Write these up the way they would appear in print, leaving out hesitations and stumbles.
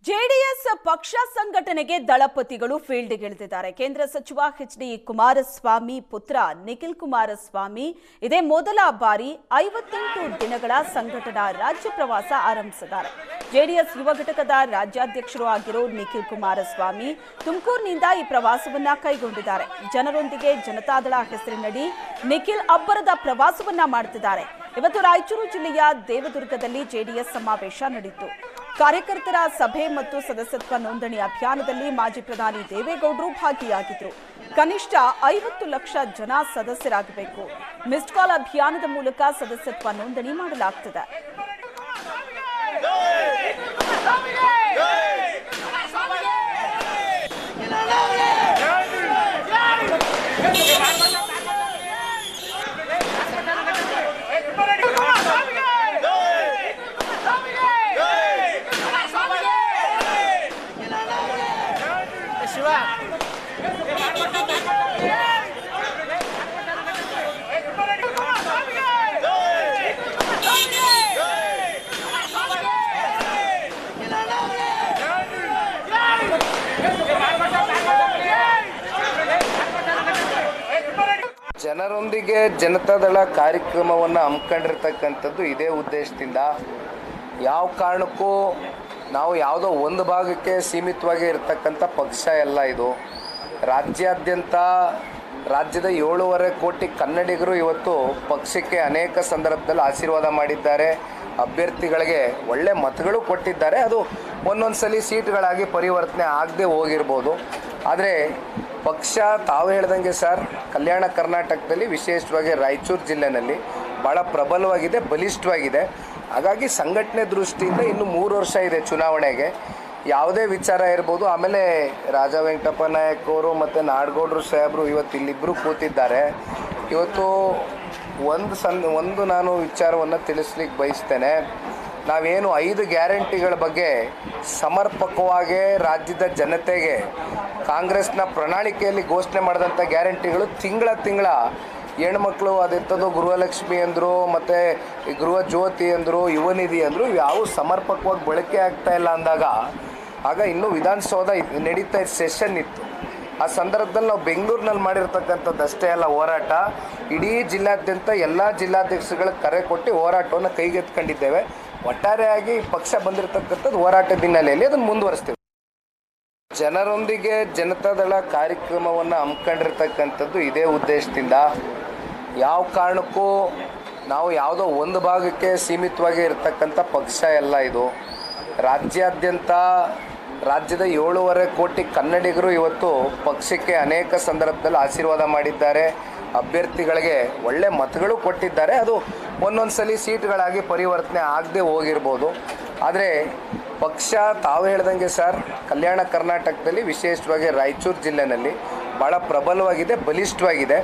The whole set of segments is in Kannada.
ಜೆಡಿಎಸ್ ಪಕ್ಷ ಸಂಘಟನೆಗೆ ದಳಪತಿಗಳು ಫೀಲ್ಡ್ಗಿಳಿದಿದ್ದಾರೆ. ಕೇಂದ್ರ ಸಚಿವ ಎಚ್.ಡಿ. ಕುಮಾರಸ್ವಾಮಿ ಪುತ್ರ ನಿಖಿಲ್ ಕುಮಾರಸ್ವಾಮಿ ಇದೇ ಮೊದಲ ಬಾರಿ 58 ದಿನಗಳ ಸಂಘಟನಾ ರಾಜ್ಯ ಪ್ರವಾಸ ಆರಂಭಿಸಿದ್ದಾರೆ. ಜೆಡಿಎಸ್ ಯುವ ಘಟಕದ ರಾಜ್ಯಾಧ್ಯಕ್ಷರು ಆಗಿರೋ ನಿಖಿಲ್ ಕುಮಾರಸ್ವಾಮಿ ತುಮಕೂರಿನಿಂದ ಈ ಪ್ರವಾಸವನ್ನ ಕೈಗೊಂಡಿದ್ದಾರೆ. ಜನರೊಂದಿಗೆ ಜನತಾದಳ ಹೆಸರಿನಡಿ ನಿಖಿಲ್ ಅಬ್ಬರದ ಪ್ರವಾಸವನ್ನ ಮಾಡುತ್ತಿದ್ದಾರೆ. ಇವತ್ತು ರಾಯಚೂರು ಜಿಲ್ಲೆಯ ದೇವದುರ್ಗದಲ್ಲಿ ಜೆಡಿಎಸ್ ಸಮಾವೇಶ ನಡೆಯಿತು. ಕಾರ್ಯಕರ್ತರ ಸಭೆ ಮತ್ತು ಸದಸ್ಯತ್ವ ನೋಂದಣಿ ಅಭಿಯಾನದಲ್ಲಿ ಮಾಜಿ ಪ್ರಧಾನಿ ದೇವೇಗೌಡರು ಭಾಗಿಯಾಗಿದ್ದರು. ಕನಿಷ್ಠ 50 ಲಕ್ಷ ಜನ ಸದಸ್ಯರಾಗಬೇಕು. ಮಿಸ್ಡ್ ಕಾಲ್ ಅಭಿಯಾನದ ಮೂಲಕ ಸದಸ್ಯತ್ವ ನೋಂದಣಿ ಮಾಡಲಾಗುತ್ತದೆ. ಜನರೊಂದಿಗೆ ಜನತಾದಳ ಕಾರ್ಯಕ್ರಮವನ್ನು ಹಮ್ಮಿಕೊಂಡಿರ್ತಕ್ಕಂಥದ್ದು ಇದೇ ಉದ್ದೇಶದಿಂದ. ಯಾವ ಕಾರಣಕ್ಕೂ ನಾವು ಯಾವುದೋ ಒಂದು ಭಾಗಕ್ಕೆ ಸೀಮಿತವಾಗಿ ಇರತಕ್ಕಂಥ ಪಕ್ಷ ಎಲ್ಲ ಇದು. ರಾಜ್ಯಾದ್ಯಂತ ರಾಜ್ಯದ 7.5 ಕೋಟಿ ಕನ್ನಡಿಗರು ಇವತ್ತು ಪಕ್ಷಕ್ಕೆ ಅನೇಕ ಸಂದರ್ಭದಲ್ಲಿ ಆಶೀರ್ವಾದ ಮಾಡಿದ್ದಾರೆ. ಅಭ್ಯರ್ಥಿಗಳಿಗೆ ಒಳ್ಳೆ ಮತಗಳು ಕೊಟ್ಟಿದ್ದಾರೆ. ಅದು ಒಂದೊಂದು ಸಲ ಸೀಟ್ಗಳಾಗಿ ಪರಿವರ್ತನೆ ಆಗದೆ ಹೋಗಿರ್ಬೋದು. ಆದರೆ ಪಕ್ಷ ತಾವು ಹೇಳ್ದಂಗೆ ಸರ್, ಕಲ್ಯಾಣ ಕರ್ನಾಟಕದಲ್ಲಿ ವಿಶೇಷವಾಗಿ ರಾಯಚೂರು ಜಿಲ್ಲೆಯಲ್ಲಿ ಭಾಳ ಪ್ರಬಲವಾಗಿದೆ, ಬಲಿಷ್ಠವಾಗಿದೆ. ಹಾಗಾಗಿ ಸಂಘಟನೆ ದೃಷ್ಟಿಯಿಂದ ಇನ್ನು 3 ವರ್ಷ ಇದೆ ಚುನಾವಣೆಗೆ. ಯಾವುದೇ ವಿಚಾರ ಇರ್ಬೋದು. ಆಮೇಲೆ ರಾಜಾ ವೆಂಕಟಪ್ಪ ನಾಯಕ್ ಅವರು ಮತ್ತು ನಾಡಗೌಡರು ಸಾಹೇಬರು ಇವತ್ತು ಇಲ್ಲಿಬ್ಬರು ಕೂತಿದ್ದಾರೆ. ಇವತ್ತು ಒಂದು ನಾನು ವಿಚಾರವನ್ನು ತಿಳಿಸ್ಲಿಕ್ಕೆ ಬಯಸ್ತೇನೆ. ನಾವೇನು 5 ಗ್ಯಾರಂಟಿಗಳ ಬಗ್ಗೆ ಸಮರ್ಪಕವಾಗಿ ರಾಜ್ಯದ ಜನತೆಗೆ ಕಾಂಗ್ರೆಸ್ನ ಪ್ರಣಾಳಿಕೆಯಲ್ಲಿ ಘೋಷಣೆ ಮಾಡಿದಂಥ ಗ್ಯಾರಂಟಿಗಳು ತಿಂಗಳ ಹೆಣ್ಮಕ್ಳು ಅದೆಂಥದ್ದು ಗೃಹಲಕ್ಷ್ಮಿ ಅಂದರು, ಮತ್ತು ಗೃಹ ಜ್ಯೋತಿ ಅಂದರು, ಯುವ ನಿಧಿ ಅಂದರು, ಯಾವ ಸಮರ್ಪಕವಾಗಿ ಬಳಕೆ ಆಗ್ತಾಯಿಲ್ಲ ಅಂದಾಗ ಆಗ ಇನ್ನೂ ವಿಧಾನಸೌಧ ನಡೀತಾ ಸೆಷನ್ ಇತ್ತು. ಆ ಸಂದರ್ಭದಲ್ಲಿ ನಾವು ಬೆಂಗಳೂರಿನಲ್ಲಿ ಮಾಡಿರ್ತಕ್ಕಂಥದ್ದು ಅಷ್ಟೇ ಅಲ್ಲ, ಹೋರಾಟ ಇಡೀ ಜಿಲ್ಲಾದ್ಯಂತ ಎಲ್ಲ ಜಿಲ್ಲಾಧ್ಯಕ್ಷರುಗಳ ಕರೆ ಕೊಟ್ಟು ಹೋರಾಟವನ್ನು ಕೈಗೆತ್ಕೊಂಡಿದ್ದೇವೆ. ಒಟ್ಟಾರೆಯಾಗಿ ಪಕ್ಷ ಬಂದಿರತಕ್ಕಂಥದ್ದು ಹೋರಾಟದ ಹಿನ್ನೆಲೆಯಲ್ಲಿ ಅದನ್ನು ಮುಂದುವರಿಸ್ತೀವಿ. ಜನರೊಂದಿಗೆ ಜನತಾದಳ ಕಾರ್ಯಕ್ರಮವನ್ನು ಹಮ್ಮಿಕೊಂಡಿರ್ತಕ್ಕಂಥದ್ದು ಇದೇ ಉದ್ದೇಶದಿಂದ. ಯಾವ ಕಾರಣಕ್ಕೂ ನಾವು ಯಾವುದೋ ಒಂದು ಭಾಗಕ್ಕೆ ಸೀಮಿತವಾಗಿ ಇರತಕ್ಕಂಥ ಪಕ್ಷ ಎಲ್ಲ ಇದು. ರಾಜ್ಯಾದ್ಯಂತ ರಾಜ್ಯದ 7.5 ಕೋಟಿ ಕನ್ನಡಿಗರು ಇವತ್ತು ಪಕ್ಷಕ್ಕೆ ಅನೇಕ ಸಂದರ್ಭದಲ್ಲಿ ಆಶೀರ್ವಾದ ಮಾಡಿದ್ದಾರೆ. ಅಭ್ಯರ್ಥಿಗಳಿಗೆ ಒಳ್ಳೆ ಮತಗಳು ಕೊಟ್ಟಿದ್ದಾರೆ. ಅದು ಒಂದೊಂದು ಸಲ ಸೀಟ್ಗಳಾಗಿ ಪರಿವರ್ತನೆ ಆಗದೆ ಹೋಗಿರ್ಬೋದು. ಆದರೆ ಪಕ್ಷ ತಾವು ಹೇಳ್ದಂಗೆ ಸರ್, ಕಲ್ಯಾಣ ಕರ್ನಾಟಕದಲ್ಲಿ ವಿಶೇಷವಾಗಿ ರಾಯಚೂರು ಜಿಲ್ಲೆಯಲ್ಲಿ ಭಾಳ ಪ್ರಬಲವಾಗಿದೆ, ಬಲಿಷ್ಠವಾಗಿದೆ.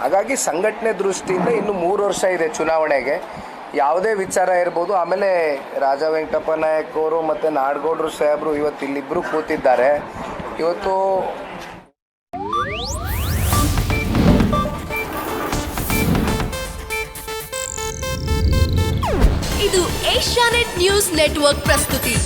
ಹಾಗಾಗಿ ಸಂಘಟನೆ ದೃಷ್ಟಿಯಿಂದ ಇನ್ನು 3 ವರ್ಷ ಇದೆ ಚುನಾವಣೆಗೆ. ಯಾವುದೇ ವಿಚಾರ ಇರ್ಬೋದು. ಆಮೇಲೆ ರಾಜಾ ವೆಂಕಟಪ್ಪ ನಾಯಕ್ ಅವರು ಮತ್ತು ನಾಡಗೌಡರು ಸಾಹೇಬರು ಇವತ್ತು ಇಲ್ಲಿಬ್ಬರು ಕೂತಿದ್ದಾರೆ. ಇವತ್ತು ಇದು ಏಷ್ಯಾನೆಟ್ ನ್ಯೂಸ್ ನೆಟ್ವರ್ಕ್ ಪ್ರಸ್ತುತಿ.